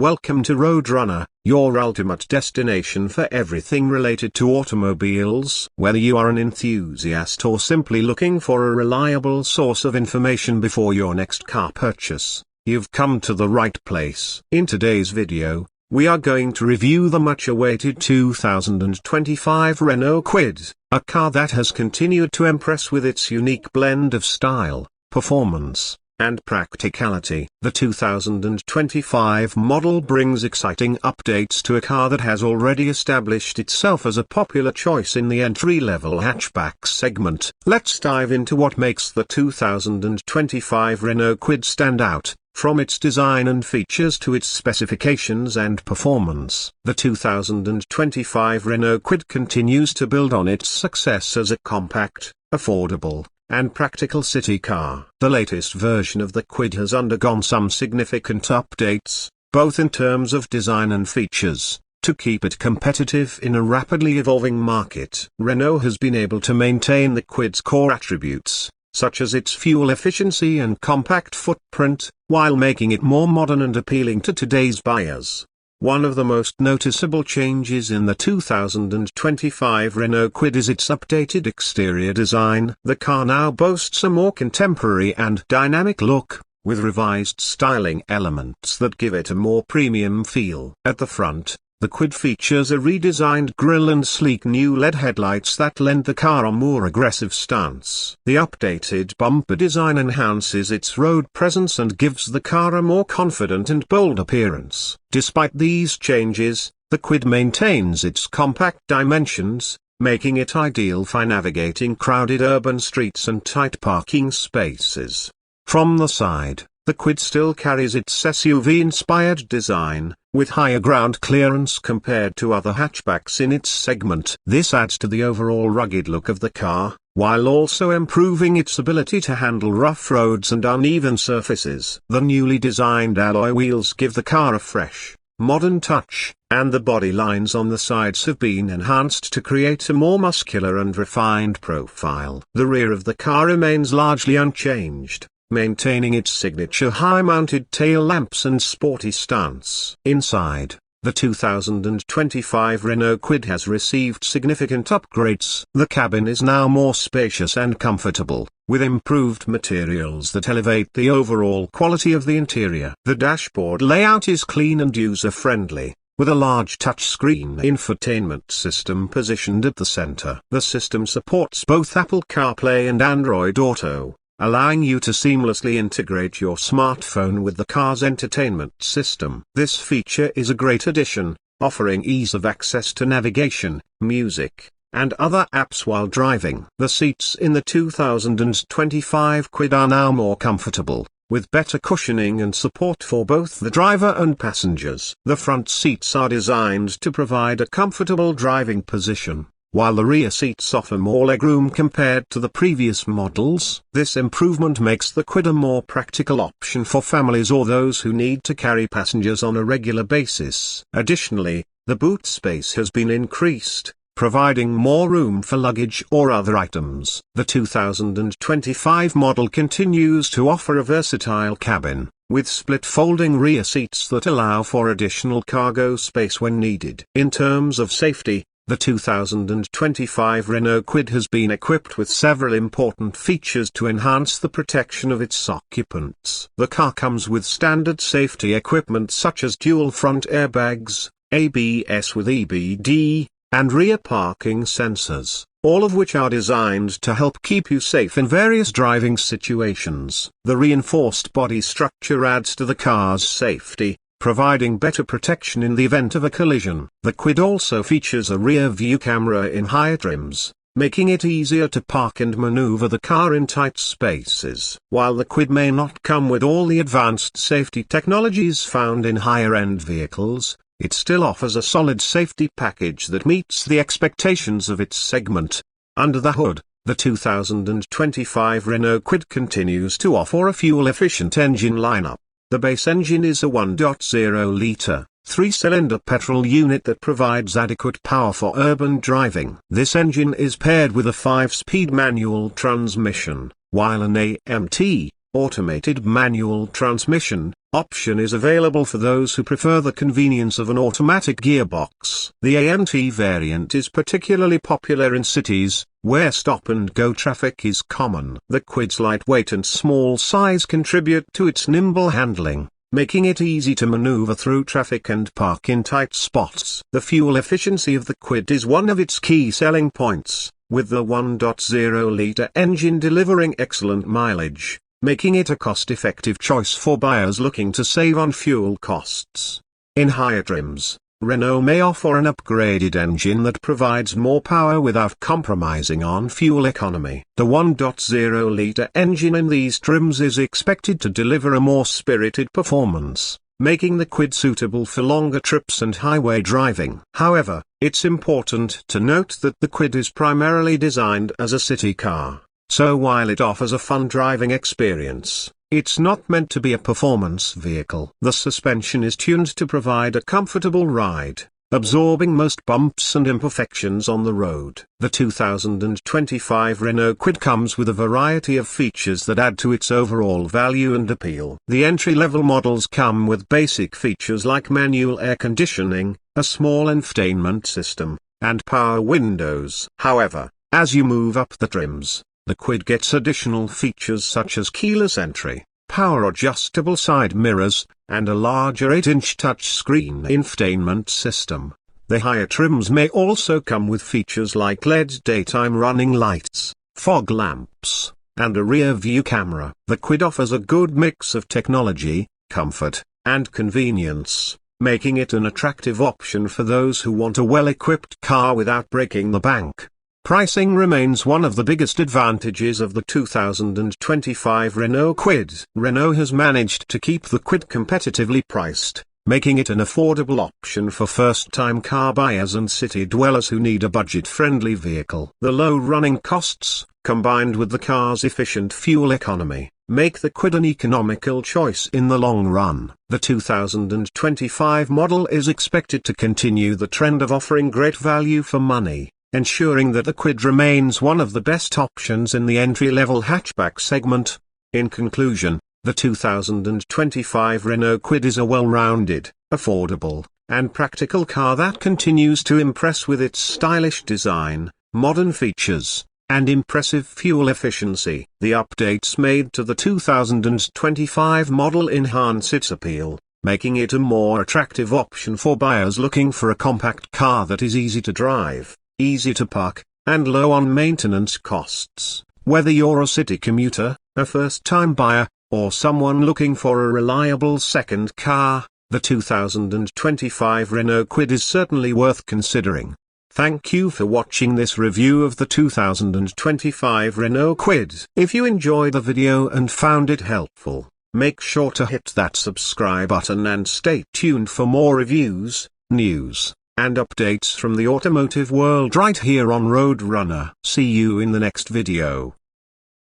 Welcome to Roadrunner, your ultimate destination for everything related to automobiles. Whether you are an enthusiast or simply looking for a reliable source of information before your next car purchase, you've come to the right place. In today's video, we are going to review the much-awaited 2025 Renault Kwid, a car that has continued to impress with its unique blend of style, performance, and practicality. The 2025 model brings exciting updates to a car that has already established itself as a popular choice in the entry-level hatchback segment. Let's dive into what makes the 2025 Renault Kwid stand out, from its design and features to its specifications and performance. The 2025 Renault Kwid continues to build on its success as a compact, affordable, and practical city car. The latest version of the Kwid has undergone some significant updates, both in terms of design and features, to keep it competitive in a rapidly evolving market. Renault has been able to maintain the Kwid's core attributes, such as its fuel efficiency and compact footprint, while making it more modern and appealing to today's buyers. One of the most noticeable changes in the 2025 Renault Kwid is its updated exterior design. The car now boasts a more contemporary and dynamic look, with revised styling elements that give it a more premium feel. At the front, the Kwid features a redesigned grille and sleek new LED headlights that lend the car a more aggressive stance. The updated bumper design enhances its road presence and gives the car a more confident and bold appearance. Despite these changes, the Kwid maintains its compact dimensions, making it ideal for navigating crowded urban streets and tight parking spaces. From the side, the Kwid still carries its SUV-inspired design, with higher ground clearance compared to other hatchbacks in its segment. This adds to the overall rugged look of the car, while also improving its ability to handle rough roads and uneven surfaces. The newly designed alloy wheels give the car a fresh, modern touch, and the body lines on the sides have been enhanced to create a more muscular and refined profile. The rear of the car remains largely unchanged, maintaining its signature high-mounted tail lamps and sporty stance. Inside, the 2025 Renault Kwid has received significant upgrades. The cabin is now more spacious and comfortable, with improved materials that elevate the overall quality of the interior. The dashboard layout is clean and user-friendly, with a large touchscreen infotainment system positioned at the center. The system supports both Apple CarPlay and Android Auto, allowing you to seamlessly integrate your smartphone with the car's entertainment system. This feature is a great addition, offering ease of access to navigation, music, and other apps while driving. The seats in the 2025 Kwid are now more comfortable, with better cushioning and support for both the driver and passengers. The front seats are designed to provide a comfortable driving position, while the rear seats offer more legroom compared to the previous models. This improvement makes the Kwid a more practical option for families or those who need to carry passengers on a regular basis. Additionally, the boot space has been increased, providing more room for luggage or other items. The 2025 model continues to offer a versatile cabin, with split folding rear seats that allow for additional cargo space when needed. In terms of safety, the 2025 Renault Kwid has been equipped with several important features to enhance the protection of its occupants. The car comes with standard safety equipment such as dual front airbags, ABS with EBD, and rear parking sensors, all of which are designed to help keep you safe in various driving situations. The reinforced body structure adds to the car's safety, providing better protection in the event of a collision. The Kwid also features a rear-view camera in higher trims, making it easier to park and maneuver the car in tight spaces. While the Kwid may not come with all the advanced safety technologies found in higher-end vehicles, it still offers a solid safety package that meets the expectations of its segment. Under the hood, the 2025 Renault Kwid continues to offer a fuel-efficient engine lineup. The base engine is a 1.0-liter, 3-cylinder petrol unit that provides adequate power for urban driving. This engine is paired with a 5-speed manual transmission, while an AMT, automated manual transmission option is available for those who prefer the convenience of an automatic gearbox. The ANT variant is particularly popular in cities, where stop-and-go traffic is common. The Kwid's lightweight and small size contribute to its nimble handling, making it easy to maneuver through traffic and park in tight spots. The fuel efficiency of the Kwid is one of its key selling points, with the 1.0-liter engine delivering excellent mileage, making it a cost-effective choice for buyers looking to save on fuel costs. In higher trims, Renault may offer an upgraded engine that provides more power without compromising on fuel economy. The 1.0-liter engine in these trims is expected to deliver a more spirited performance, making the Kwid suitable for longer trips and highway driving. However, it's important to note that the Kwid is primarily designed as a city car. So while it offers a fun driving experience, it's not meant to be a performance vehicle. The suspension is tuned to provide a comfortable ride, absorbing most bumps and imperfections on the road. The 2025 Renault Kwid comes with a variety of features that add to its overall value and appeal. The entry-level models come with basic features like manual air conditioning, a small infotainment system, and power windows. However, as you move up the trims, the Kwid gets additional features such as keyless entry, power-adjustable side mirrors, and a larger 8-inch touchscreen infotainment system. The higher trims may also come with features like LED daytime running lights, fog lamps, and a rear-view camera. The Kwid offers a good mix of technology, comfort, and convenience, making it an attractive option for those who want a well-equipped car without breaking the bank. Pricing remains one of the biggest advantages of the 2025 Renault Kwid. Renault has managed to keep the Kwid competitively priced, making it an affordable option for first-time car buyers and city dwellers who need a budget-friendly vehicle. The low running costs, combined with the car's efficient fuel economy, make the Kwid an economical choice in the long run. The 2025 model is expected to continue the trend of offering great value for money, ensuring that the Kwid remains one of the best options in the entry-level hatchback segment. In conclusion, the 2025 Renault Kwid is a well-rounded, affordable, and practical car that continues to impress with its stylish design, modern features, and impressive fuel efficiency. The updates made to the 2025 model enhance its appeal, making it a more attractive option for buyers looking for a compact car that is easy to drive, easy to park, and low on maintenance costs. Whether you're a city commuter, a first-time buyer, or someone looking for a reliable second car, the 2025 Renault Kwid is certainly worth considering. Thank you for watching this review of the 2025 Renault Kwid. If you enjoyed the video and found it helpful, make sure to hit that subscribe button and stay tuned for more reviews, news, and updates from the automotive world right here on Roadrunner. See you in the next video.